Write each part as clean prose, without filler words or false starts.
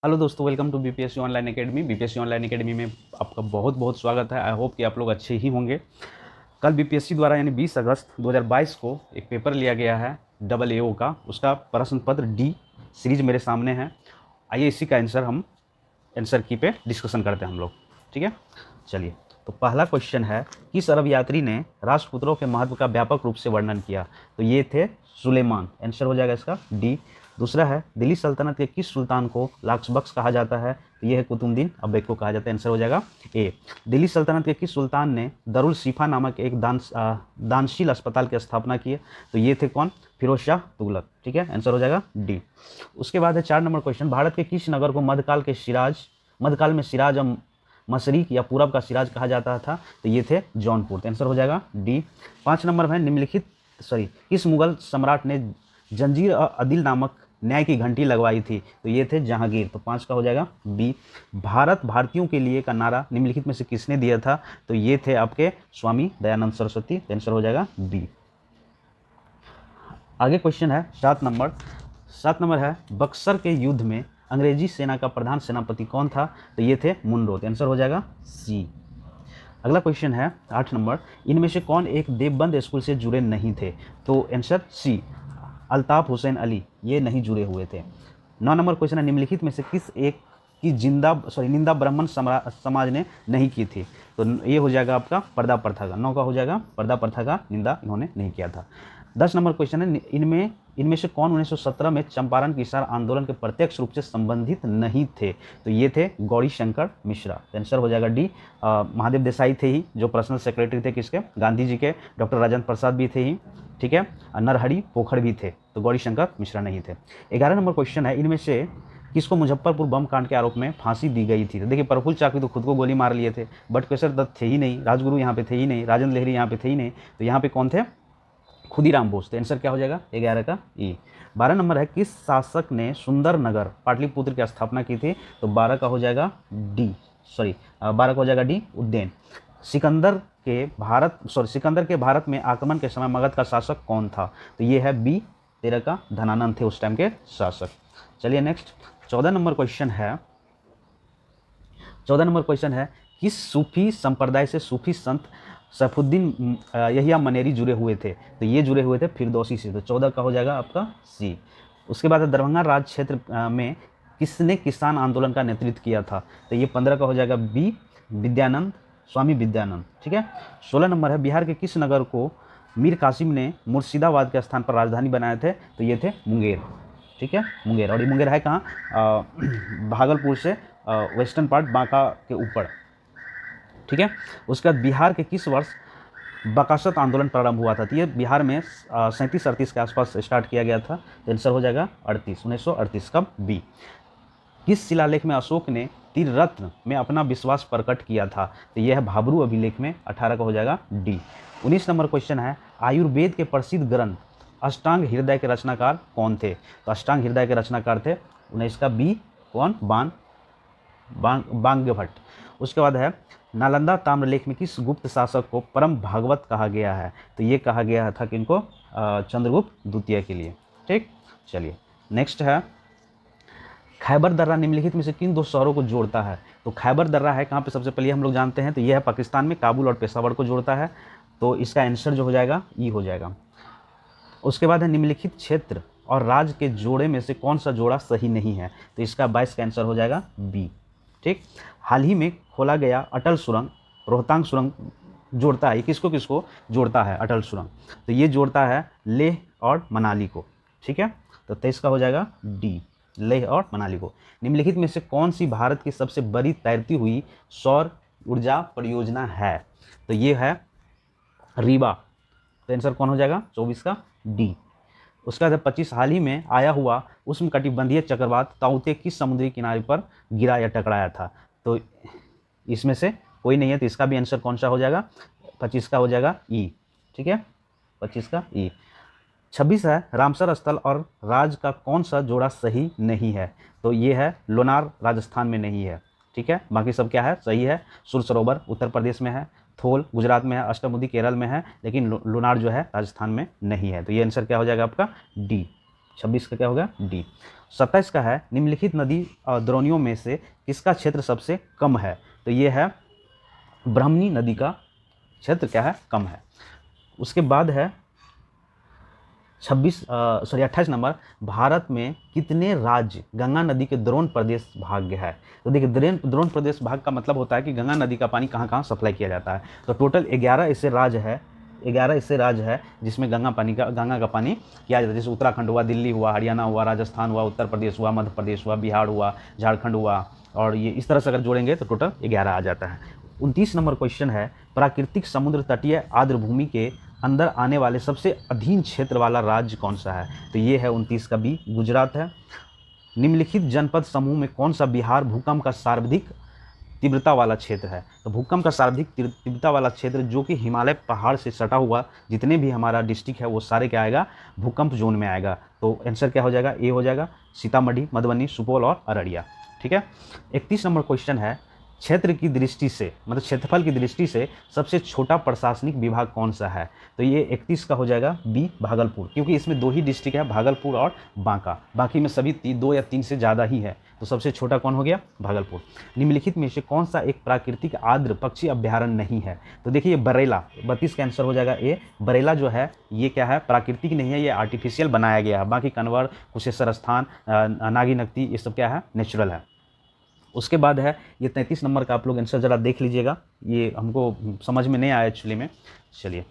Hello दोस्तों, welcome to BPSC online academy. BPSC online academy में आपका बहुत बहुत स्वागत है। आई होप कि आप लोग अच्छे ही होंगे। कल बीपीएससी द्वारा यानी 20 अगस्त 2022 को एक पेपर लिया गया है डबल एओ का। उसका प्रश्न पत्र डी सीरीज मेरे सामने है। आइए इसी का आंसर की पे डिस्कशन करते हैं हम लोग। ठीक है, चलिए। तो पहला क्वेश्चन है, किस अरब यात्री ने राजपुत्रों के महत्व का व्यापक रूप से वर्णन किया? तो ये थे सुलेमान। आंसर हो जाएगा इसका डी। दूसरा है, दिल्ली सल्तनत के किस सुल्तान को लाक्सबक्स कहा जाता है? तो ये है कुतुबुद्दीन ऐबक को कहा जाता है। आंसर हो जाएगा ए। दिल्ली सल्तनत के किस सुल्तान ने दरुल शिफा नामक एक दानशील अस्पताल की स्थापना की है? तो ये थे कौन? फिरोज शाह तुगलक। ठीक है, आंसर हो जाएगा डी। उसके बाद है 4 नंबर क्वेश्चन, भारत के किस नगर को मध्यकाल में सिराज और मशरिक या पूरब का सिराज कहा जाता था? तो ये थे जौनपुर। तो आंसर हो जाएगा डी। 5 नंबर में किस मुगल सम्राट ने जंजीर और अदिल नामक न्याय की घंटी लगवाई थी? तो ये थे जहांगीर। तो 5 का हो जाएगा बी। भारत भारतीयों के लिए का नारा निम्नलिखित में से किसने दिया था? तो ये थे आपके स्वामी दयानंद सरस्वती। आंसर हो जाएगा बी। आगे क्वेश्चन है 7 नंबर है, बक्सर के युद्ध में अंग्रेजी सेना का प्रधान सेनापति कौन था? तो ये थे मुनरो। तो आंसर हो जाएगा सी। अगला क्वेश्चन है 8 नंबर, इनमें से कौन एक देवबंद स्कूल से जुड़े नहीं थे? तो आंसर सी, अल्ताफ हुसैन अली ये नहीं जुड़े हुए थे। 9 नंबर क्वेश्चन है, निम्नलिखित में से किस एक की निंदा ब्राह्मण समाज ने नहीं की थी? तो ये हो जाएगा आपका पर्दा प्रथा का। 9 का हो जाएगा पर्दा प्रथा का निंदा इन्होंने नहीं किया था। 10 नंबर क्वेश्चन है, इनमें से कौन 1917 में चंपारण किसान आंदोलन के प्रत्यक्ष रूप से संबंधित नहीं थे? तो ये थे गौरी शंकर मिश्रा। आंसर हो जाएगा डी। महादेव देसाई थे ही जो पर्सनल सेक्रेटरी थे किसके? गांधी जी के। डॉक्टर राजेंद्र प्रसाद भी थे ही। ठीक है, नरहरि पोखर भी थे। तो गौरी शंकर मिश्रा नहीं थे। 11 नंबर क्वेश्चन है, इनमें से किसको मुजफ्फरपुर बम कांड के आरोप में फांसी दी गई थी? तो देखिए, प्रफुल्ल चाकी तो खुद को गोली मार लिए थे, बटुकेश्वर दत्त थे ही नहीं, राजगुरु यहाँ पे थे ही नहीं, राजेंद्र लहरी यहाँ पे थे ही नहीं। तो यहाँ पे कौन थे? खुदीराम बोस। तो आंसर क्या हो जाएगा? 11 का ई। 12 नंबर है, किस शासक ने सुंदरनगर पाटलिपुत्र की स्थापना की थी? तो 12 का हो जाएगा डी। 12 का हो जाएगा डी, उज्जैन। सिकंदर के भारत में आक्रमण के समय मगध का शासक कौन था? तो ये है बी। 13 का धनानंद थे उस टाइम के शासक। चलिए नेक्स्ट 14 नंबर क्वेश्चन है, किस सूफी संप्रदाय से सूफी संत सैफुद्दीन यहिया मनेरी जुड़े हुए थे? तो ये जुड़े हुए थे फिरदौसी से। तो 14 का हो जाएगा आपका सी। उसके बाद दरभंगा राज क्षेत्र में किसने किसान आंदोलन का नेतृत्व किया था? तो ये 15 का हो जाएगा बी, स्वामी विद्यानंद। ठीक है। 16 नंबर है, बिहार के किस नगर को मीर कासिम ने मुर्शिदाबाद के स्थान पर राजधानी बनाए थे? तो ये थे मुंगेर। ठीक है, मुंगेर। और ये मुंगेर है कहाँ? भागलपुर से वेस्टर्न पार्ट बांका के ऊपर। ठीक है। उसके बाद बिहार के किस वर्ष बकासत आंदोलन प्रारंभ हुआ था? तो ये बिहार में 37-38 के आसपास स्टार्ट किया गया था। आंसर हो जाएगा 1938 का बी। किस शिलालेख में अशोक ने त्रिरत्न में अपना विश्वास प्रकट किया था? तो यह है भाब्रू अभिलेख में। 18 का हो जाएगा डी। 19 नंबर क्वेश्चन है, आयुर्वेद के प्रसिद्ध ग्रंथ अष्टांग हृदय के रचनाकार कौन थे? तो अष्टांग हृदय के रचनाकार थे 19 का बी, कौन? बांग्यभट्ट। उसके बाद है, नालंदा ताम्रलेख में किस गुप्त शासक को परम भागवत कहा गया है? तो ये कहा गया था किनको? चंद्रगुप्त द्वितीय के लिए। ठीक, चलिए नेक्स्ट है, खैबर दर्रा निम्नलिखित में से किन 2 शहरों को जोड़ता है? तो खैबर दर्रा है कहाँ पे? सबसे पहले हम लोग जानते हैं, तो यह है पाकिस्तान में, काबुल और पेशावर को जोड़ता है। तो इसका आंसर जो हो जाएगा ई हो जाएगा। उसके बाद है, निम्नलिखित क्षेत्र और राज्य के जोड़े में से कौन सा जोड़ा सही नहीं है? तो इसका 22 का आंसर हो जाएगा बी। ठीक। हाल ही में खोला गया अटल सुरंग, रोहतांग सुरंग जोड़ता है, किसको किसको जोड़ता है अटल सुरंग? तो ये जोड़ता है लेह और मनाली को। ठीक है, तो 23 का हो जाएगा डी, लेह और मनाली को। निम्नलिखित में से कौन सी भारत की सबसे बड़ी तैरती हुई सौर ऊर्जा परियोजना है? तो ये है रीवा। तो आंसर कौन हो जाएगा? 24 का डी। उसका जब 25 हाल ही में आया हुआ उष्णकटिबंधीय चक्रवात ताउते किस समुद्री किनारे पर गिरा या टकराया था? तो इसमें से कोई नहीं है, तो इसका भी आंसर कौन सा हो जाएगा? 25 का हो जाएगा ई। ठीक है, 25 का ई। 26 है, रामसर स्थल और राज का कौन सा जोड़ा सही नहीं है? तो ये है लोनार, राजस्थान में नहीं है। ठीक है, बाकी सब क्या है? सही है। सुर सरोवर उत्तर प्रदेश में है, थोल गुजरात में है, अष्टमुदी केरल में है, लेकिन लोनार जो है राजस्थान में नहीं है। तो ये आंसर क्या हो जाएगा आपका? डी। 26 का क्या होगा डी। 27 का है निम्नलिखित नदी द्रोणियों में से किसका क्षेत्र सबसे कम है? तो ये है ब्राह्मणी नदी का क्षेत्र क्या है कम है। उसके बाद है 28 नंबर, भारत में कितने राज्य गंगा नदी के द्रोण प्रदेश भाग है? तो देखिए द्रोण प्रदेश भाग का मतलब होता है कि गंगा नदी का पानी कहाँ कहाँ सप्लाई किया जाता है। तो टोटल 11 ऐसे राज्य है, 11 ऐसे राज्य है जिसमें गंगा का पानी किया जाता है। जैसे उत्तराखंड हुआ, दिल्ली हुआ, हरियाणा हुआ, राजस्थान हुआ, उत्तर प्रदेश हुआ, मध्य प्रदेश हुआ, बिहार हुआ, झारखंड हुआ, और ये इस तरह से अगर जोड़ेंगे तो टोटल 11 आ जाता है। 29 नंबर क्वेश्चन है प्राकृतिक समुद्र तटीय आर्द्र भूमि के अंदर आने वाले सबसे अधीन क्षेत्र वाला राज्य कौन सा है? तो ये है 29 का बी, गुजरात है। निम्नलिखित जनपद समूह में कौन सा बिहार भूकंप का सर्वाधिक तीव्रता वाला क्षेत्र है? तो भूकंप का सर्वाधिक तीव्रता वाला क्षेत्र जो कि हिमालय पहाड़ से सटा हुआ जितने भी हमारा डिस्ट्रिक्ट है वो सारे क्या आएगा भूकंप जोन में आएगा। तो आंसर क्या हो जाएगा ए हो जाएगा, सीतामढ़ी, मधुबनी, सुपौल और अररिया। ठीक है। 31 नंबर क्वेश्चन है क्षेत्र की दृष्टि से मतलब क्षेत्रफल की दृष्टि से सबसे छोटा प्रशासनिक विभाग कौन सा है? तो ये 31 का हो जाएगा बी, भागलपुर, क्योंकि इसमें 2 ही डिस्ट्रिक्ट है, भागलपुर और बांका, बाकी में सभी 2 या 3 से ज़्यादा ही है। तो सबसे छोटा कौन हो गया? भागलपुर। निम्नलिखित में से कौन सा एक प्राकृतिक आर्द्र पक्षी अभ्यारण्य नहीं है? तो देखिए बरेला, 32 का आंसर हो जाएगा ए। बरेला जो है ये क्या है प्राकृतिक नहीं है, ये आर्टिफिशियल बनाया गया है। बाकी कन्वर, कुशेश्वर स्थान, नागी नकती ये सब क्या है नेचुरल है। उसके बाद है ये 33 नंबर का आप लोग आंसर ज़रा देख लीजिएगा, ये हमको समझ में नहीं आया एक्चुअली में। चलिए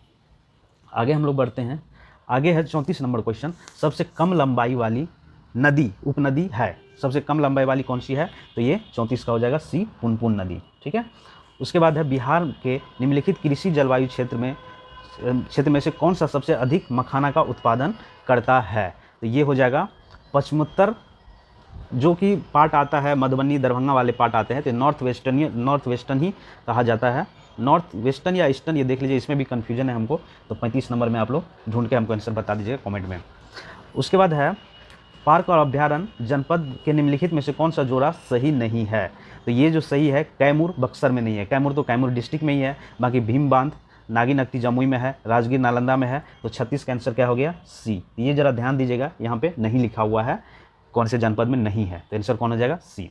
आगे हम लोग बढ़ते हैं। आगे है 34 नंबर क्वेश्चन, सबसे कम लंबाई वाली नदी उपनदी है, सबसे कम लंबाई वाली कौन सी है? तो ये 34 का हो जाएगा सी, पुनपुन नदी। ठीक है। उसके बाद है बिहार के निम्नलिखित कृषि जलवायु क्षेत्र में से कौन सा सबसे अधिक मखाना का उत्पादन करता है? तो ये हो जाएगा पश्चिमोत्तर जो कि पार्ट आता है, मधुबनी दरभंगा वाले पार्ट आते हैं, तो नॉर्थ वेस्टर्न ही कहा जाता है। नॉर्थ वेस्टर्न या ईस्टर्न ये देख लीजिए, इसमें भी कन्फ्यूजन है हमको। तो 35 नंबर में आप लोग ढूंढ के हमको आंसर बता दीजिएगा कमेंट में। उसके बाद है पार्क और अभ्यारण्य जनपद के निम्नलिखित में से कौन सा जोड़ा सही नहीं है? तो ये जो सही है कैमूर बक्सर में नहीं है, कैमूर तो कैमूर डिस्ट्रिक्ट में ही है। बाकी भीम बांध, नागी नकती जमुई में है, राजगीर नालंदा में है। तो 36 का आंसर क्या हो गया सी। ये जरा ध्यान दीजिएगा, यहाँ पे नहीं लिखा हुआ है कौन से जनपद में नहीं है, तो आंसर कौन हो जाएगा सी।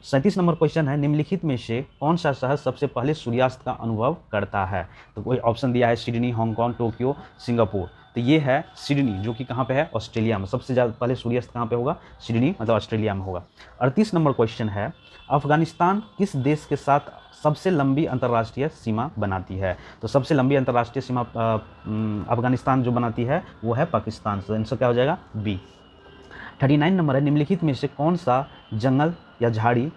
37 नंबर क्वेश्चन है निम्नलिखित में से कौन सा शहर सबसे पहले सूर्यास्त का अनुभव करता है? तो कोई ऑप्शन दिया है सिडनी, हांगकांग, टोक्यो, सिंगापुर। तो ये है सिडनी जो कि कहाँ पे है ऑस्ट्रेलिया में। सबसे ज़्यादा पहले सूर्यास्त कहाँ पे होगा? सिडनी मतलब ऑस्ट्रेलिया में होगा। 38 नंबर क्वेश्चन है अफगानिस्तान किस देश के साथ सबसे लंबी अंतर्राष्ट्रीय सीमा बनाती है? तो सबसे लंबी अंतर्राष्ट्रीय सीमा अफगानिस्तान जो बनाती है वो है पाकिस्तान से। आंसर क्या हो जाएगा बी। 39 नंबर है निम्नलिखित में से कौन सा जंगल या झाड़ी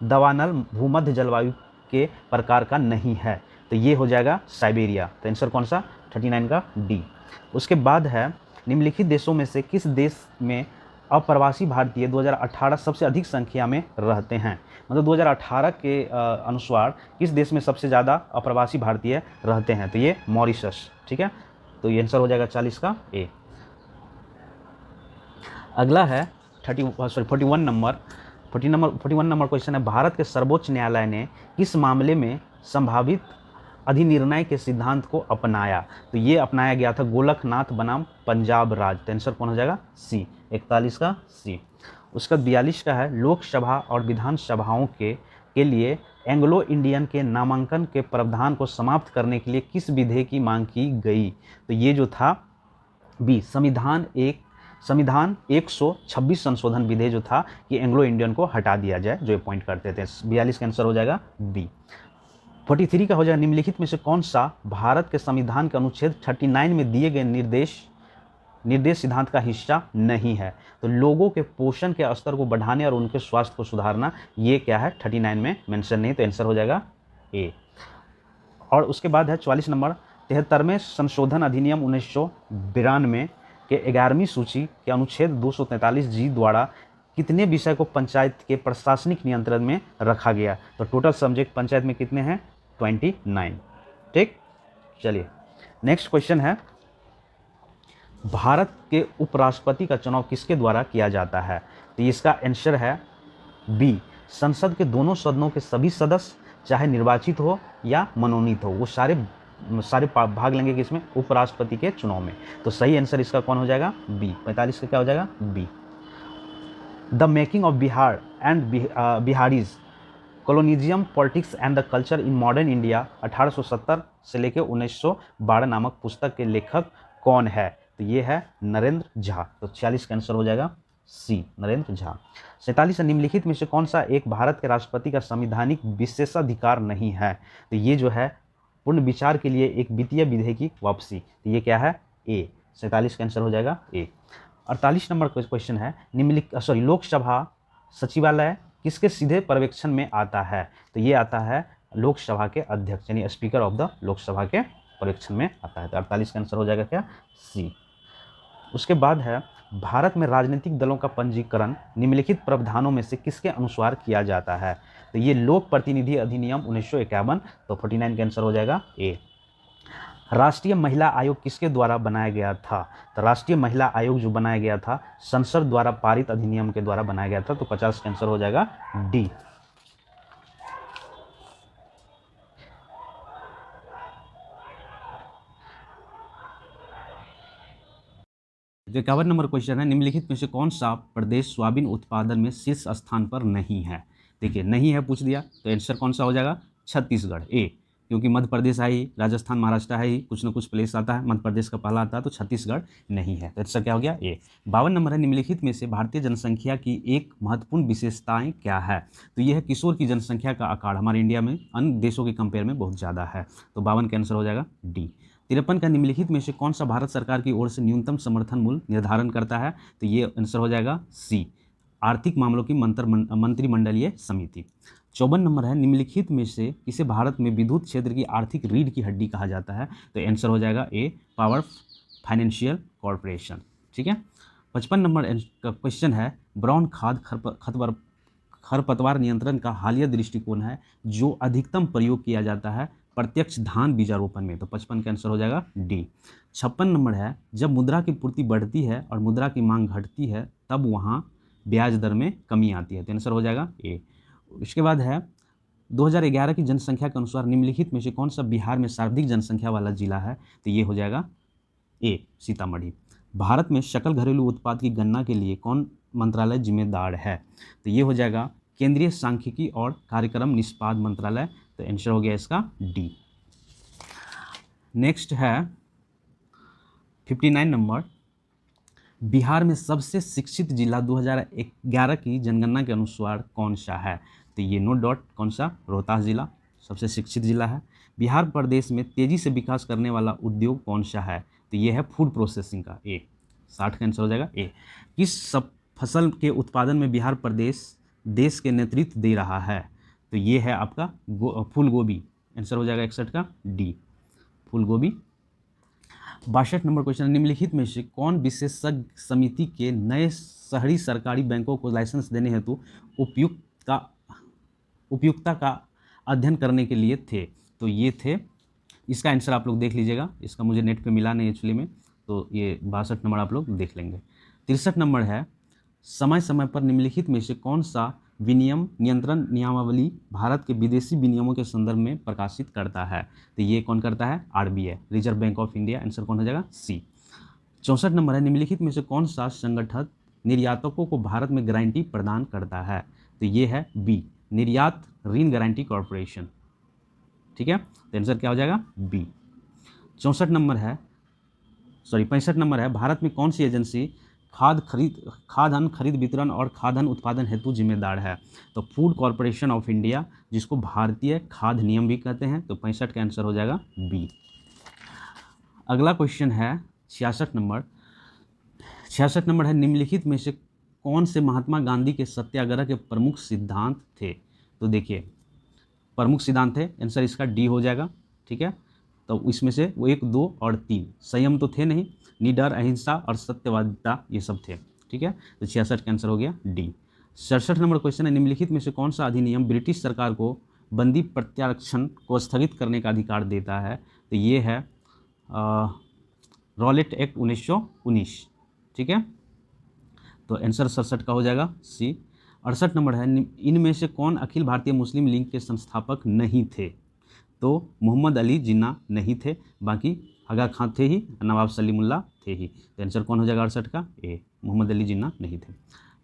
दवानल भूमध्य जलवायु के प्रकार का नहीं है? तो ये हो जाएगा साइबेरिया। तो आंसर कौन सा 39 का डी। उसके बाद है निम्नलिखित देशों में से किस देश में अप्रवासी भारतीय 2018 सबसे अधिक संख्या में रहते हैं? मतलब 2018 के अनुसार किस देश में सबसे ज़्यादा अप्रवासी भारतीय रहते हैं? तो ये मॉरिशस। ठीक है। तो ये आंसर हो जाएगा 40 का ए। अगला है 41 नंबर क्वेश्चन है भारत के सर्वोच्च न्यायालय ने किस मामले में संभावित अधिनिर्णय के सिद्धांत को अपनाया? तो ये अपनाया गया था गोलकनाथ बनाम पंजाब राज। तो आंसर कौन हो जाएगा सी, 41 का सी। उसका 42 का है लोकसभा और विधानसभाओं के लिए एंग्लो इंडियन के नामांकन के प्रावधान को समाप्त करने के लिए किस विधेयक की मांग की गई? तो ये जो था बी, संविधान 126 संशोधन विधेयक जो था कि एंग्लो इंडियन को हटा दिया जाए जो अपॉइंट करते थे। 42 का आंसर हो जाएगा बी। 43 का हो जाएगा निम्नलिखित में से कौन सा भारत के संविधान के अनुच्छेद 39 में दिए गए निर्देश सिद्धांत का हिस्सा नहीं है? तो लोगों के पोषण के स्तर को बढ़ाने और उनके स्वास्थ्य को सुधारना, ये क्या है 39 में मेंशन नहीं, तो आंसर हो जाएगा ए। और उसके बाद है 44 नंबर 73वें संशोधन अधिनियम 1992 के 11वीं सूची के अनुच्छेद 243 जी द्वारा कितने विषय को पंचायत के प्रशासनिक नियंत्रण में रखा गया? तो टोटल सब्जेक्ट पंचायत में कितने हैं 29। ठीक। चलिए नेक्स्ट क्वेश्चन है भारत के उपराष्ट्रपति का चुनाव किसके द्वारा किया जाता है? तो इसका आंसर है बी, संसद के दोनों सदनों के सभी सदस्य चाहे निर्वाचित हो या मनोनीत हो वो सारे सारे भाग लेंगे किसमें, उपराष्ट्रपति के चुनाव में। तो सही आंसर इसका कौन हो जाएगा, बी। 45 का क्या हो जाएगा, B. The making of Bihar and Biharis colonialism politics and the culture in modern India 1870 से लेकर 1912 नामक पुस्तक के लेखक कौन है, तो ये है नरेंद्र झा। तो 46 का आंसर हो जाएगा सी, नरेंद्र झा। 47 निम्नलिखित में से कौन सा एक भारत के राष्ट्रपति का संवैधानिक विशेषाधिकार नहीं है, तो ये जो है पूर्ण विचार के लिए एक वित्तीय विधेयक की वापसी, तो ये क्या है, ए। 47 का आंसर हो जाएगा ए। 48 नंबर क्वेश्चन है, लोकसभा सचिवालय किसके सीधे पर्यवेक्षण में आता है, तो ये आता है लोकसभा के अध्यक्ष यानी स्पीकर ऑफ द लोकसभा के पर्यवेक्षण में आता है। तो 48 का आंसर हो जाएगा क्या, सी। उसके बाद है, भारत में राजनीतिक दलों का पंजीकरण निम्नलिखित प्रावधानों में से किसके अनुसार किया जाता है, तो ये लोक प्रतिनिधि अधिनियम 1951। तो 49 का आंसर हो जाएगा ए। राष्ट्रीय महिला आयोग किसके द्वारा बनाया गया था, तो राष्ट्रीय महिला आयोग जो बनाया गया था संसद द्वारा पारित अधिनियम के द्वारा बनाया गया था। तो 50 का आंसर हो जाएगा डी। जो 51 नंबर क्वेश्चन है, निम्नलिखित में से कौन सा प्रदेश सोयाबीन उत्पादन में शीर्ष स्थान पर नहीं है, देखिए नहीं है पूछ दिया, तो आंसर कौन सा हो जाएगा, छत्तीसगढ़, ए। क्योंकि मध्य प्रदेश है ही, राजस्थान महाराष्ट्र है ही, कुछ ना कुछ प्लेस आता है, मध्य प्रदेश का पहला आता है, तो छत्तीसगढ़ नहीं है। तो आंसर क्या हो गया, ए। 52 नंबर है, निम्नलिखित में से भारतीय जनसंख्या की एक महत्वपूर्ण विशेषताएं क्या है, तो यह है किशोर की जनसंख्या का आकार हमारे इंडिया में अन्य देशों के कंपेयर में बहुत ज़्यादा है। तो 52 का आंसर हो जाएगा डी। 53 का, निम्नलिखित में से कौन सा भारत सरकार की ओर से न्यूनतम समर्थन मूल्य निर्धारण करता है, तो ये आंसर हो जाएगा सी, आर्थिक मामलों की मंत्रिमंडलीय समिति। 54 नंबर है, निम्नलिखित में से किसे भारत में विद्युत क्षेत्र की आर्थिक रीढ़ की हड्डी कहा जाता है, तो आंसर हो जाएगा ए, पावर फाइनेंशियल कॉरपोरेशन। ठीक है। 55 नंबर का क्वेश्चन है, ब्राउन खाद खरपतवार नियंत्रण का हालिया दृष्टिकोण है जो अधिकतम प्रयोग किया जाता है प्रत्यक्ष धान बीजारोपण में, तो 55 का आंसर हो जाएगा डी। 56 नंबर है, जब मुद्रा की पूर्ति बढ़ती है और मुद्रा की मांग घटती है तब वहाँ ब्याज दर में कमी आती है, तो आंसर हो जाएगा ए। उसके बाद है, 2011 की जनसंख्या के अनुसार निम्नलिखित में से कौन सा बिहार में सर्वाधिक जनसंख्या वाला जिला है, तो ये हो जाएगा ए, सीतामढ़ी। भारत में सकल घरेलू उत्पाद की गणना के लिए कौन मंत्रालय जिम्मेदार है, तो ये हो जाएगा केंद्रीय सांख्यिकी और कार्यक्रम निष्पाद मंत्रालय, तो आंसर हो गया इसका डी। नेक्स्ट है 59 नंबर, बिहार में सबसे शिक्षित जिला 2011 की जनगणना के अनुसार कौन सा है, तो ये नो डॉट कौन सा, रोहतास जिला सबसे शिक्षित जिला है। बिहार प्रदेश में तेजी से विकास करने वाला उद्योग कौन सा है, तो ये है फूड प्रोसेसिंग का, ए। 60 का आंसर हो जाएगा ए। किस सब फसल के उत्पादन में बिहार प्रदेश देश के नेतृत्व दे रहा है, तो ये है आपका फूल गोभी, आंसर हो जाएगा 61 का डी, फूल गोभी। 62 नंबर क्वेश्चन, निम्नलिखित में से कौन विशेषज्ञ समिति के नए शहरी सरकारी बैंकों को लाइसेंस देने हेतु उपयुक्तता का अध्ययन करने के लिए थे, तो ये थे, इसका आंसर आप लोग देख लीजिएगा, इसका मुझे नेट पे मिला नहीं एक्चुअली में, तो ये 62 नंबर आप लोग देख लेंगे। 63 नंबर है, समय समय पर निम्नलिखित में से कौन सा विनियम नियंत्रण नियमावली भारत के विदेशी विनियमों के संदर्भ में प्रकाशित करता है, तो ये कौन करता है, RBI, reserve bank of India, answer कौन हो जाएगा सी। 64 नंबर है, निम्नलिखित में से कौन सा संगठन निर्यातकों को भारत में गारंटी प्रदान करता है, तो ये है बी, निर्यात ऋण गारंटी कॉरपोरेशन। ठीक है, तो आंसर क्या हो जाएगा बी। 65 नंबर है, भारत में कौन सी एजेंसी खाद्यान्न खरीद वितरण और खाद्यान्न उत्पादन हेतु जिम्मेदार है, तो फूड कॉरपोरेशन ऑफ इंडिया, जिसको भारतीय खाद्य नियम भी कहते हैं, तो 65 का आंसर हो जाएगा बी। अगला क्वेश्चन है 66 नंबर है, निम्नलिखित में से कौन से महात्मा गांधी के सत्याग्रह के प्रमुख सिद्धांत थे, तो देखिए प्रमुख सिद्धांत थे, आंसर इसका डी हो जाएगा। ठीक है, तो इसमें से वो 1, 2 और 3, संयम तो थे नहीं, निडर, अहिंसा और सत्यवादिता ये सब थे। ठीक है, तो 66 का आंसर हो गया डी। 67 नंबर क्वेश्चन है, निम्नलिखित में से कौन सा अधिनियम ब्रिटिश सरकार को बंदी प्रत्यारक्षण को स्थगित करने का अधिकार देता है, तो ये है रॉलेट एक्ट 1919। ठीक है, तो आंसर 67 का हो जाएगा सी। 68 नंबर है, इनमें से कौन अखिल भारतीय मुस्लिम लीग के संस्थापक नहीं थे, तो मोहम्मद अली जिन्ना नहीं थे, बाकी आगा खां थे ही, नवाब सलीमुल्लाह थे ही। तो आंसर कौन हो जाएगा 68 का? ए, मोहम्मद अली जिन्ना नहीं थे।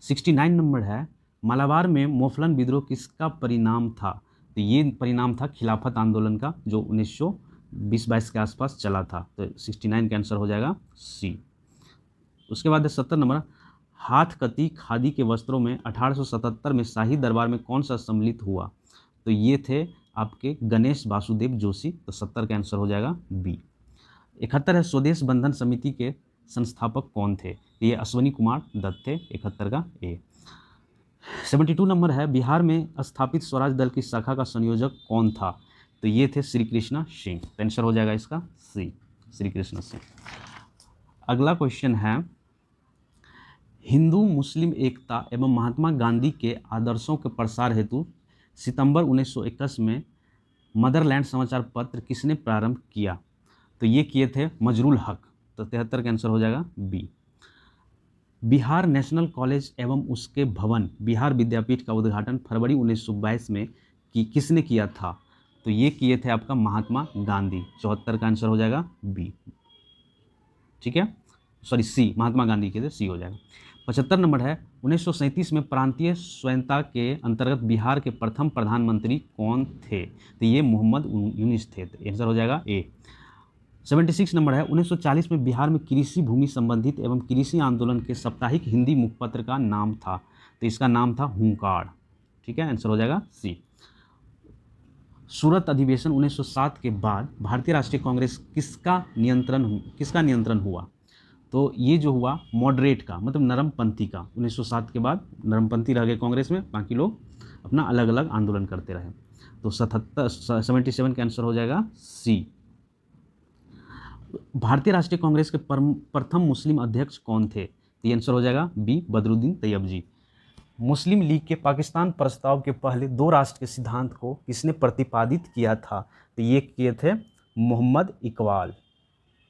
69 नंबर है, मालाबार में मोफलन विद्रोह किसका परिणाम था? तो ये परिणाम था खिलाफत आंदोलन का, जो 1920-22 के आसपास चला था। तो 69 का आंसर हो जाएगा सी। उसके बाद है 70 नंबर, हाथ कती खादी के वस्त्रों में 1877 में शाही दरबार में कौन सा सम्मिलित हुआ? तो ये थे आपके गणेश वासुदेव जोशी। तो 70 का आंसर हो जाएगा बी। 71 है, स्वदेश बंधन समिति के संस्थापक कौन थे? ये अश्वनी कुमार दत्त थे। 71 का ए। 72 नंबर है, बिहार में स्थापित स्वराज दल की शाखा का संयोजक कौन था? तो ये थे श्री कृष्ण सिंह। तो आंसर हो जाएगा इसका सी, श्री कृष्ण सिंह। अगला क्वेश्चन है, हिंदू मुस्लिम एकता एवं महात्मा गांधी के आदर्शों के प्रसार हेतु सितंबर 1921 में मदरलैंड समाचार पत्र किसने प्रारंभ किया? तो ये किए थे मजरूल हक। तो 73 का आंसर हो जाएगा बी। बिहार नेशनल कॉलेज एवं उसके भवन बिहार विद्यापीठ का उद्घाटन फरवरी 1922 में किसने किया था? तो ये किए थे आपका महात्मा गांधी। 74 का आंसर हो जाएगा बी। ठीक है, सॉरी सी, महात्मा गांधी के थे, सी हो जाएगा। 75 नंबर है, 1937 में प्रांतीय स्वायत्तता के अंतर्गत बिहार के प्रथम प्रधानमंत्री कौन थे? तो ये मोहम्मद यूनिस थे। तो आंसर हो जाएगा ए। 76 नंबर है, 1940 में बिहार में कृषि भूमि संबंधित एवं कृषि आंदोलन के साप्ताहिक हिंदी मुखपत्र का नाम था? तो इसका नाम था हुंकार। ठीक है, आंसर हो जाएगा सी। सूरत अधिवेशन 1907 के बाद भारतीय राष्ट्रीय कांग्रेस किसका नियंत्रण हुआ? तो ये जो हुआ मॉडरेट का, मतलब नरमपंथी का। 1907 के बाद नरमपंथी रह गए कांग्रेस में, बाकी लोग अपना अलग अलग आंदोलन करते रहे। तो 77 का आंसर हो जाएगा सी। भारतीय राष्ट्रीय कांग्रेस के प्रथम मुस्लिम अध्यक्ष कौन थे? तो ये आंसर हो जाएगा बी, बदरुद्दीन तैयबजी। मुस्लिम लीग के पाकिस्तान प्रस्ताव के पहले दो राष्ट्र के सिद्धांत को किसने प्रतिपादित किया था? तो ये किए थे मोहम्मद इकबाल।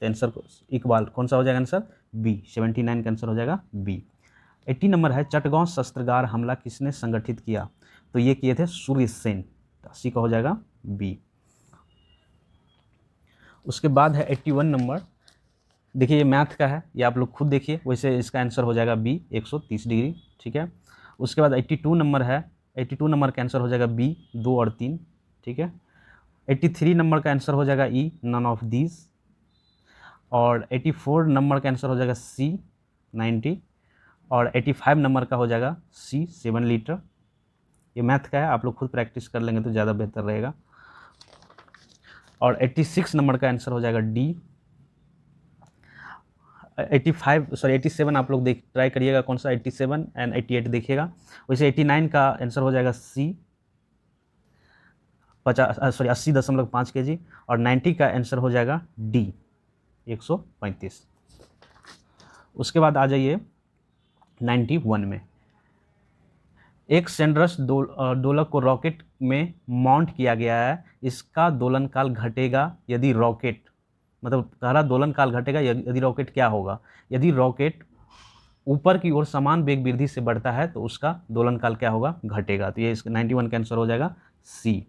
तो आंसर इकबाल कौन सा हो जाएगा आंसर? बी। 79 का आंसर हो जाएगा बी। 80 नंबर है, चटगांव शस्त्रागार हमला किसने संगठित किया? तो ये किए थे सूर्य सेन। 80 का हो जाएगा बी। उसके बाद है 81 नंबर, देखिए ये मैथ का है, ये आप लोग खुद देखिए, वैसे इसका आंसर हो जाएगा बी, 130 डिग्री। ठीक है, उसके बाद 82 नंबर है, 82 नंबर का आंसर हो जाएगा बी, 2 और 3। ठीक है, 83 नंबर का आंसर हो जाएगा ई, नन ऑफ दीज। और 84 नंबर का आंसर हो जाएगा सी, 90। और 85 नंबर का हो जाएगा सी, 7 लीटर। ये मैथ का है, आप लोग खुद प्रैक्टिस कर लेंगे तो ज़्यादा बेहतर रहेगा। और 86 नंबर का आंसर हो जाएगा डी। 87 आप लोग ट्राई करिएगा कौन सा, 87 एंड 88 देखिएगा। वैसे 89 का आंसर हो जाएगा सी, 80.5 kg। और 90 का आंसर हो जाएगा डी, 135। उसके बाद आ जाइए 91 में, एक सेंड्रस दोलक को रॉकेट में माउंट किया गया है, इसका दोलन काल घटेगा यदि रॉकेट, मतलब कह रहा दोलन काल घटेगा यदि रॉकेट क्या होगा? यदि रॉकेट ऊपर की ओर समान वेग वृद्धि से बढ़ता है तो उसका दोलन काल क्या होगा? घटेगा। तो ये 91 का आंसर हो जाएगा सी।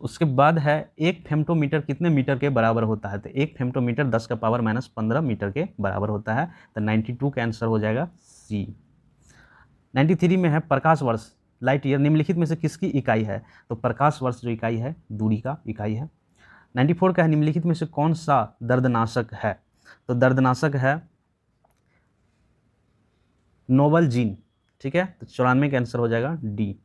उसके बाद है, एक फेम्टोमीटर कितने मीटर के बराबर होता है? तो एक फेम्टोमीटर 10⁻⁻15 मीटर के बराबर होता है। तो 92 का आंसर हो जाएगा सी। 93 में है, प्रकाश वर्ष लाइट ईयर निम्नलिखित में से किसकी इकाई है? तो प्रकाश वर्ष जो इकाई है दूरी का इकाई है। 94 का है, निम्नलिखित में से कौन सा दर्दनाशक है? तो दर्दनाशक है नोवल जीन। ठीक है, तो 94 का आंसर हो जाएगा डी।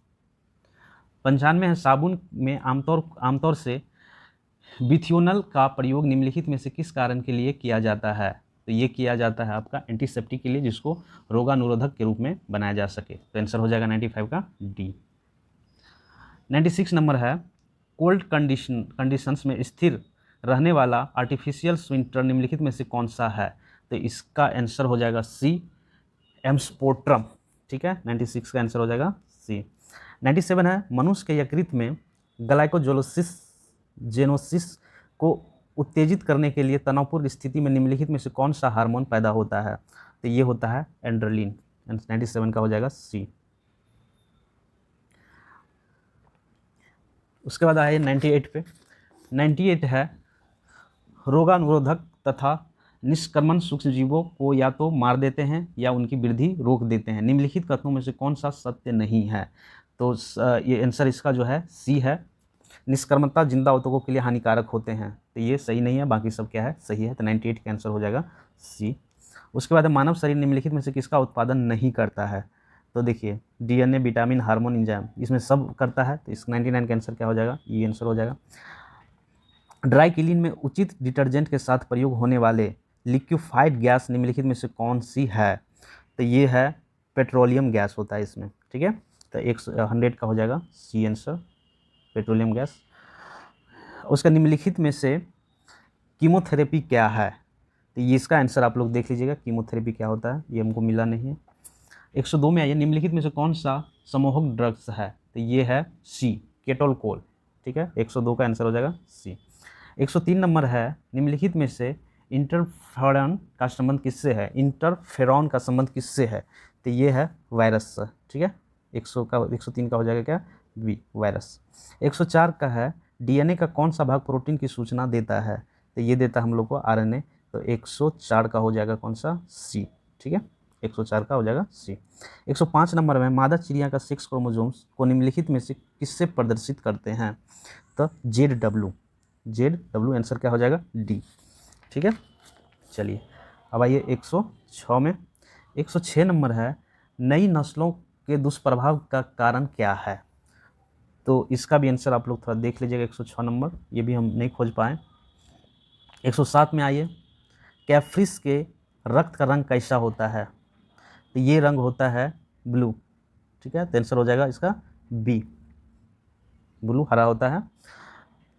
95 है, साबुन में आमतौर से बिथियोनल का प्रयोग निम्नलिखित में से किस कारण के लिए किया जाता है? तो ये किया जाता है आपका एंटीसेप्टिक के लिए, जिसको रोगानुरोधक के रूप में बनाया जा सके। तो आंसर हो जाएगा 95 का डी। 96 नंबर है, कोल्ड कंडीशंस में स्थिर रहने वाला आर्टिफिशियल स्विंटर निम्नलिखित में से कौन सा है? तो इसका आंसर हो जाएगा सी, एम्स्पोट्रम। ठीक है, 96 का आंसर हो जाएगा सी। 97 है, मनुष्य के यकृत में ग्लाइकोजेनोसिस को उत्तेजित करने के लिए तनावपूर्ण स्थिति में निम्नलिखित में से कौन सा हार्मोन पैदा होता है? तो ये होता है एंड्रेलिन। 97 का हो जाएगा सी। उसके बाद आए 98 पे, 98 है रोगानुरोधक तथा निष्क्रमण सूक्ष्म जीवों को या तो मार देते हैं या उनकी वृद्धि रोक देते हैं। निम्नलिखित कथनों में से कौन सा सत्य नहीं है? तो ये आंसर इसका जो है सी है, निष्क्रमणता जिंदा ऊतकों के लिए हानिकारक होते हैं, तो ये सही नहीं है, बाकी सब क्या है सही है, तो 98 का आंसर हो जाएगा सी। उसके बाद मानव शरीर निम्नलिखित में से किसका उत्पादन नहीं करता है? तो देखिए डीएनए, विटामिन, हार्मोन, एंजाइम, इसमें सब करता है, तो इस 99 का आंसर क्या हो जाएगा? ये आंसर हो जाएगा। ड्राई क्लीन में उचित डिटर्जेंट के साथ प्रयोग होने वाले लिक्विफाइड गैस निम्नलिखित में से कौन सी है? तो ये है पेट्रोलियम गैस होता है इसमें, ठीक है, तो 100 का हो जाएगा सी आंसर, पेट्रोलियम गैस। उसका निम्नलिखित में से कीमोथेरेपी क्या है? तो ये इसका आंसर आप लोग देख लीजिएगा, कीमोथेरेपी क्या होता है, ये हमको मिला नहीं है। 102 में आइए, निम्नलिखित में से कौन सा सम्मोहक ड्रग्स है? तो ये है सी, केटोलकोल, ठीक है, 102 का आंसर हो जाएगा सी। 103 नंबर है, निम्नलिखित में से इंटरफेरॉन का संबंध किससे है? इंटरफेरॉन का संबंध किससे है? तो ये है वायरस से, ठीक है, 103 का हो जाएगा क्या? B, virus. 104 का है, डीएनए का कौन सा भाग प्रोटीन की सूचना देता है? तो ये देता है हम लोग को आरएनए, तो 104 का हो जाएगा कौन सा? सी, ठीक है, 104 का हो जाएगा सी। 105 नंबर में मादा चिड़िया का सेक्स क्रोमोसोम्स को निम्नलिखित में से किससे प्रदर्शित करते हैं? तो जेड डब्ल्यू आंसर क्या हो जाएगा? डी, ठीक है। चलिए अब आइए 106 में। 106 नंबर है, नई नस्लों के दुष्प्रभाव का कारण क्या है? तो इसका भी आंसर आप लोग थोड़ा देख लीजिएगा, 106 नंबर, ये भी हम नहीं खोज पाए। 107 में आइए, कैफ्रिस के रक्त का रंग कैसा होता है? तो ये रंग होता है ब्लू, ठीक है, तो आंसर हो जाएगा इसका बी, ब्लू, हरा होता है।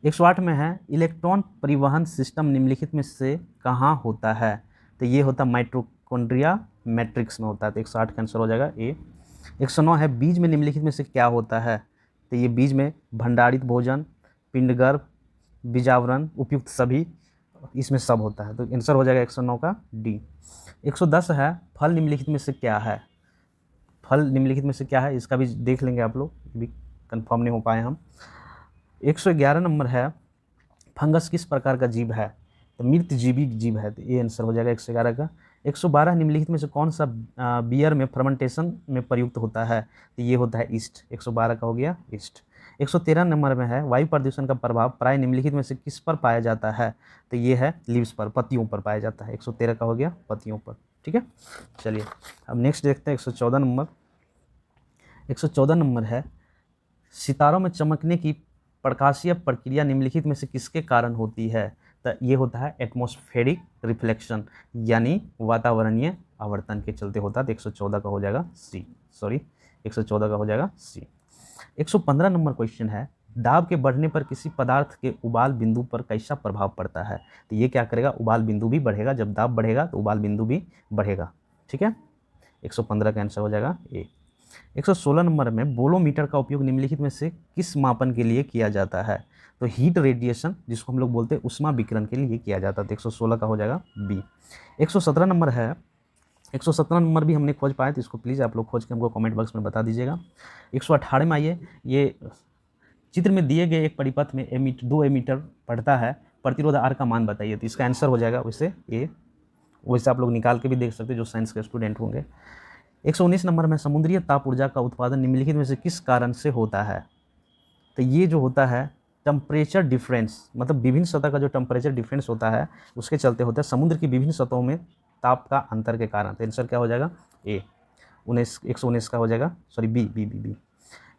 108 में है, इलेक्ट्रॉन परिवहन सिस्टम निम्नलिखित में से कहाँ होता है? तो ये होता है माइटोकॉन्ड्रिया मैट्रिक्स में होता है, तो 108 का आंसर हो जाएगा ए। 109 है, बीज में निम्नलिखित में से क्या होता है? तो ये बीज में भंडारित भोजन, पिंडगर्भ, बीजावरण, उपयुक्त सभी, इसमें सब होता है, तो आंसर हो जाएगा 109 का डी। 110 है, फल निम्नलिखित में से क्या है? फल निम्नलिखित में से क्या है, इसका भी देख लेंगे आप लोग, भी कंफर्म नहीं हो पाए हम। 111 नंबर है, फंगस किस प्रकार का जीव है? तो मृत जीवी जीव है, तो ये आंसर हो जाएगा 111 का। 112 निम्नलिखित में से कौन सा बियर में फर्मेंटेशन में प्रयुक्त होता है? तो ये होता है ईस्ट, 112 का हो गया ईस्ट। 113 नंबर में है, वायु प्रदूषण का प्रभाव प्राय निम्नलिखित में से किस पर पाया जाता है? तो ये है लीव्स पर, पत्तियों पर पाया जाता है, 113 का हो गया पत्तियों पर, ठीक है। चलिए अब नेक्स्ट देखते हैं 114 नंबर। 114 नंबर है, सितारों में चमकने की प्रकाशीय प्रक्रिया निम्नलिखित में से किसके कारण होती है? तो ये होता है एटमॉस्फेरिक रिफ्लेक्शन, यानी वातावरणीय आवर्तन के चलते होता है, तो 114 का हो जाएगा सी, सॉरी 114 का हो जाएगा सी। 115 नंबर क्वेश्चन है, दाब के बढ़ने पर किसी पदार्थ के उबाल बिंदु पर कैसा प्रभाव पड़ता है? तो ये क्या करेगा? उबाल बिंदु भी बढ़ेगा, जब दाब बढ़ेगा तो उबाल बिंदु भी बढ़ेगा, ठीक है, 115 का आंसर हो जाएगा ए। 116 नंबर में, बोलोमीटर का उपयोग निम्नलिखित में से किस मापन के लिए किया जाता है? तो हीट रेडिएशन, जिसको हम लोग बोलते हैं उष्मा विकिरण के लिए किया जाता है, तो 116 का हो जाएगा बी। 117 नंबर है, 117 नंबर भी हमने खोज पाए, तो इसको प्लीज़ आप लोग खोज के हमको कमेंट बॉक्स में बता दीजिएगा। 118 में आइए, ये चित्र में दिए गए एक परिपथ में 2 एमीटर पढ़ता है, प्रतिरोध आर का मान बताइए, तो इसका आंसर हो जाएगा वैसे ए, वैसे आप लोग निकाल के भी देख सकते हैं जो साइंस के स्टूडेंट होंगे। 119 नंबर में, समुद्रीय ताप ऊर्जा का उत्पादन निम्नलिखित में से किस कारण से होता है? तो ये जो होता है टेम्परेचर डिफरेंस, मतलब विभिन्न सतह का जो टेम्परेचर डिफरेंस होता है उसके चलते होता है, समुद्र की विभिन्न सतहों में ताप का अंतर के कारण, तो आंसर क्या हो जाएगा ए, 119 का हो जाएगा, sorry B B B B.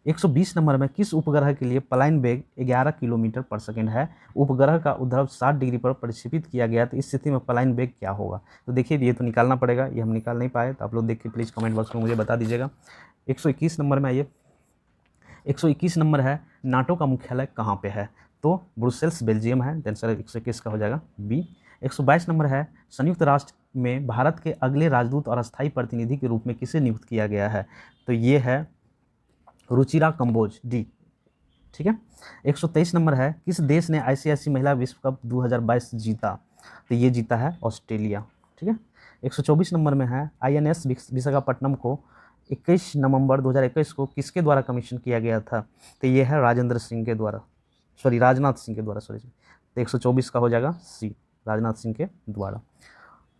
120 नंबर में, किस उपग्रह के लिए पलायन वेग 11 किलोमीटर पर सेकंड है? उपग्रह का उद्भव 60 डिग्री पर प्रक्षेपित किया गया, तो इस स्थिति में पलायन वेग क्या होगा? तो देखिए ये तो निकालना पड़ेगा, ये हम निकाल नहीं पाए, तो आप लोग देख के प्लीज़ कमेंट बॉक्स में मुझे बता दीजिएगा। 121 नंबर में आइए, 121 नंबर है, नाटो का मुख्यालय कहाँ पे है? तो ब्रुसेल्स, बेल्जियम है, आंसर 121 का हो जाएगा बी। 122 नंबर है, संयुक्त राष्ट्र में भारत के अगले राजदूत और अस्थायी प्रतिनिधि के रूप में किसे नियुक्त किया गया है? तो ये है रुचिरा कंबोज, डी, ठीक है। 123 नंबर है, किस देश ने आईसीसी महिला विश्व कप 2022 जीता? तो ये जीता है ऑस्ट्रेलिया, ठीक है। 124 नंबर में है, आईएनएस विशाखापट्टनम को 21 नवंबर 2021 को किसके द्वारा कमीशन किया गया था? तो ये है राजेंद्र सिंह के द्वारा, सॉरी राजनाथ सिंह के द्वारा, सॉरी, तो 124 का हो जाएगा सी, राजनाथ सिंह के द्वारा।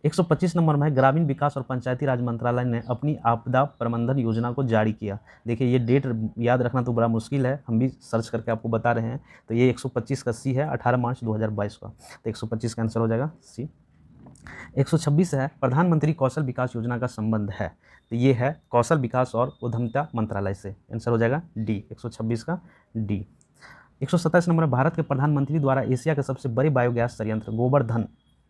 125 नंबर में है, ग्रामीण विकास और पंचायती राज मंत्रालय ने अपनी आपदा प्रबंधन योजना को जारी किया। देखिए ये डेट याद रखना तो बड़ा मुश्किल है, हम भी सर्च करके आपको बता रहे हैं। तो ये 125 का सी है, 18 मार्च 2022 का, तो 125 का आंसर हो जाएगा सी। 126 है, प्रधानमंत्री कौशल विकास योजना का संबंध है, तो ये है कौशल विकास और उद्यमिता मंत्रालय से, आंसर हो जाएगा डी, 126 का डी। 127 नंबर, भारत के प्रधानमंत्री द्वारा एशिया के सबसे बड़े बायोगैस संयंत्र गोवर्धन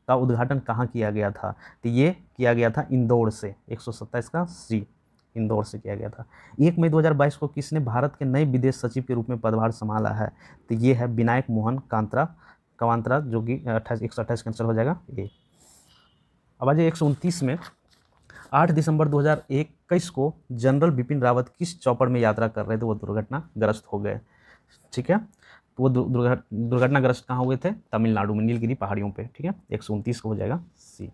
का उद्घाटन कहाँ किया गया था, तो ये किया गया था इंदौर से, 127 का सी, इंदौर से किया गया था। 1 मई 2022 को किसने भारत के नए विदेश सचिव के रूप में पदभार संभाला है, तो ये है विनायक मोहन कवांत्रा, जो कि 128 का आंसर हो जाएगा ए। अब आ जाइए 129 में, 8 दिसंबर 2021 को जनरल बिपिन रावत किस चौपड़ में यात्रा कर रहे थे, वो दुर्घटनाग्रस्त हो गए। ठीक है, तो वो दुर्घटनाग्रस्त कहाँ हुए थे, तमिलनाडु में, नीलगिरी पहाड़ियों पे। ठीक है, 129 को हो जाएगा सी,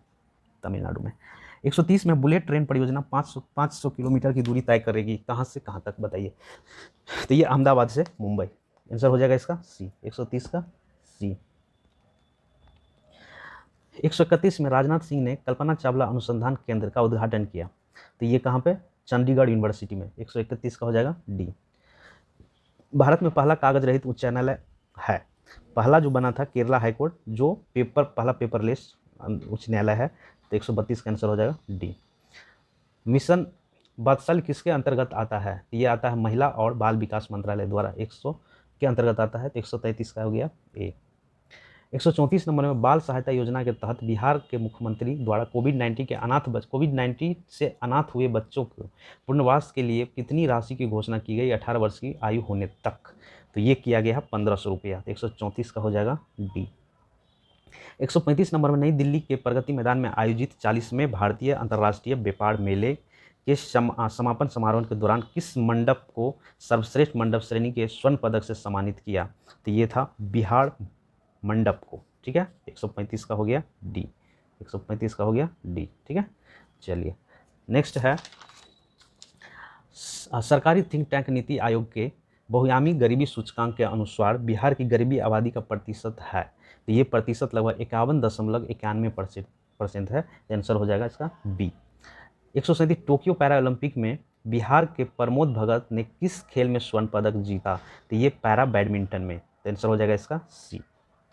तमिलनाडु में। 130 में, बुलेट ट्रेन परियोजना 500 किलोमीटर की दूरी तय करेगी, कहाँ से कहाँ तक बताइए, तो ये अहमदाबाद से मुंबई, आंसर हो जाएगा इसका सी, 130 का सी। 131 में, राजनाथ सिंह ने कल्पना चावला अनुसंधान केंद्र का उद्घाटन किया, तो ये कहाँ पे, चंडीगढ़ यूनिवर्सिटी में, 131 का हो जाएगा डी। भारत में पहला कागज रहित उच्च न्यायालय है, पहला जो बना था केरला हाईकोर्ट, जो पहला पेपरलेस उच्च न्यायालय है, तो 132 का आंसर हो जाएगा डी। मिशन वात्सल्य किसके अंतर्गत आता है, ये आता है महिला और बाल विकास मंत्रालय द्वारा, 100 के अंतर्गत आता है, तो 133 का हो गया ए। 134 नंबर में, बाल सहायता योजना के तहत बिहार के मुख्यमंत्री द्वारा कोविड-19 से अनाथ हुए बच्चों को पुनर्वास के लिए कितनी राशि की घोषणा की गई 18 वर्ष की आयु होने तक, तो ये किया गया है 1500 रुपया, 134 का हो जाएगा डी। 135 नंबर में, नई दिल्ली के प्रगति मैदान में आयोजित 40वें भारतीय अंतर्राष्ट्रीय व्यापार मेले के समापन समारोह के दौरान किस मंडप को सर्वश्रेष्ठ मंडप श्रेणी के स्वर्ण पदक से सम्मानित किया, तो ये था बिहार मंडप को। ठीक है, 135 का हो गया डी, 135 का हो गया डी। ठीक है, चलिए नेक्स्ट है, सरकारी थिंक टैंक नीति आयोग के बहुआयामी गरीबी सूचकांक के अनुसार बिहार की गरीबी आबादी का प्रतिशत है, तो ये प्रतिशत लगभग 51.91% है, आंसर हो जाएगा इसका बी। 137 टोक्यो पैरा ओलंपिक में बिहार के प्रमोद भगत ने किस खेल में स्वर्ण पदक जीता, तो ये पैरा बैडमिंटन में, तो आंसर हो जाएगा इसका सी,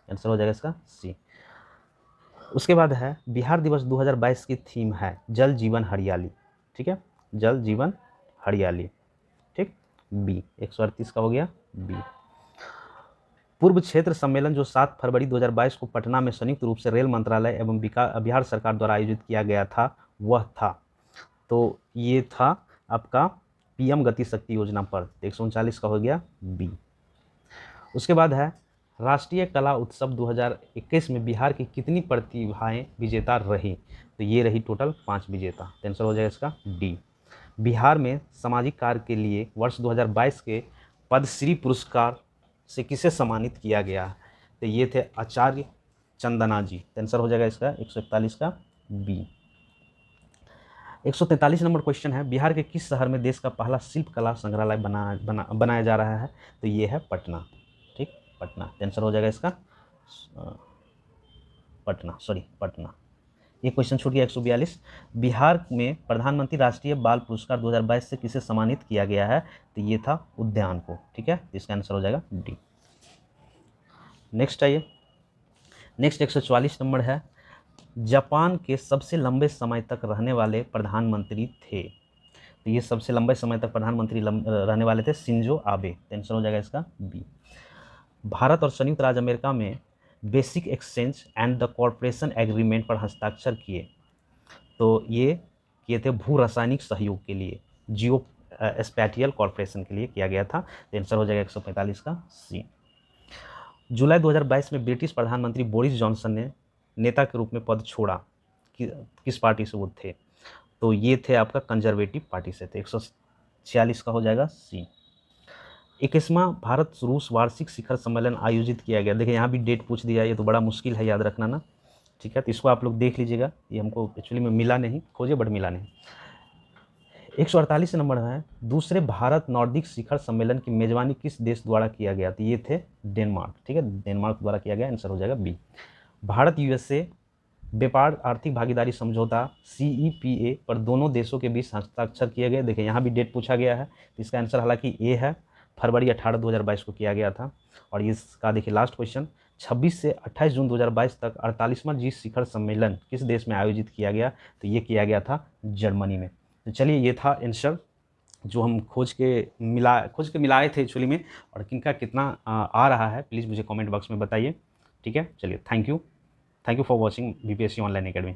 आंसर हो जाएगा इसका सी। उसके बाद है, बिहार दिवस 2022 की थीम है जल जीवन हरियाली। ठीक है, जल जीवन हरियाली, ठीक, बी, 138 का हो गया बी। पूर्व क्षेत्र सम्मेलन जो 7 फरवरी 2022 को पटना में संयुक्त रूप से रेल मंत्रालय एवं बिहार सरकार द्वारा आयोजित किया गया था, वह था, तो ये था आपका पीएम गति शक्ति योजना पर, 139 का हो गया बी। उसके बाद है, राष्ट्रीय कला उत्सव 2021 में बिहार की कितनी प्रतिभाएं विजेता रही, तो ये रही टोटल 5 विजेता, आंसर हो जाएगा इसका डी। बिहार में सामाजिक कार्य के लिए वर्ष 2022 के पद्मश्री पुरस्कार से किसे सम्मानित किया गया, तो ये थे आचार्य चंदना जी, आंसर हो जाएगा इसका 141 का बी। 143 नंबर क्वेश्चन है, बिहार के किस शहर में देश का पहला शिल्प कला संग्रहालय बनाया जा रहा है, तो ये है पटना। ठीक, पटना, आंसर हो जाएगा इसका पटना। ये क्वेश्चन छूट गया। 142, बिहार में प्रधानमंत्री राष्ट्रीय बाल पुरस्कार 2022 से किसे सम्मानित किया गया है, तो ये था उद्यान को। ठीक है, इसका आंसर हो जाएगा डी। नेक्स्ट आइए, नेक्स्ट 144 नंबर है, जापान के सबसे लंबे समय तक रहने वाले प्रधानमंत्री थे, तो ये सबसे लंबे समय तक प्रधानमंत्री रहने वाले थे शिंजो आबे, आंसर हो जाएगा इसका बी। भारत और संयुक्त राज्य अमेरिका में basic exchange and the corporation agreement पर हस्ताक्षर किए, तो ये किए थे भू रासायनिक सहयोग के लिए, जियो स्पैटियल कॉरपोरेशन के लिए किया गया था, तो आंसर हो जाएगा 145 का सी। जुलाई 2022 में ब्रिटिश प्रधानमंत्री बोरिस जॉनसन ने नेता के रूप में पद छोड़ा, किस पार्टी से वो थे, तो ये थे आपका कंजर्वेटिव पार्टी से थे, 146 का हो जाएगा सी। 21वां भारत रूस वार्षिक शिखर सम्मेलन आयोजित किया गया, देखिए यहाँ भी डेट पूछ दिया, ये तो बड़ा मुश्किल है याद रखना ना। ठीक है, तो इसको आप लोग देख लीजिएगा, ये हमको एक्चुअली में मिला नहीं, खोजे बट मिला नहीं। 148 नंबर है, दूसरे भारत नॉर्डिक शिखर सम्मेलन की मेजबानी किस देश द्वारा किया गया? तो ये थे डेनमार्क, ठीक है, डेनमार्क द्वारा किया गया, आंसर हो जाएगा बी। भारत यूएसए व्यापार आर्थिक भागीदारी समझौता CEPA पर दोनों देशों के बीच हस्ताक्षर किए गए। देखिए यहाँ भी डेट पूछा गया है, तो इसका आंसर हालांकि ए है, फरवरी 18 2022 को किया गया था। और इसका देखिए लास्ट क्वेश्चन, 26 से 28 जून 2022 तक 48वां जी शिखर सम्मेलन किस देश में आयोजित किया गया? तो ये किया गया था जर्मनी में। तो चलिए ये था आंसर जो हम खोज के मिलाए थे एक्चुअली में, और किनका कितना आ रहा है प्लीज़ मुझे कमेंट बॉक्स में बताइए, ठीक है। चलिए thank you for watching BPSC online academy.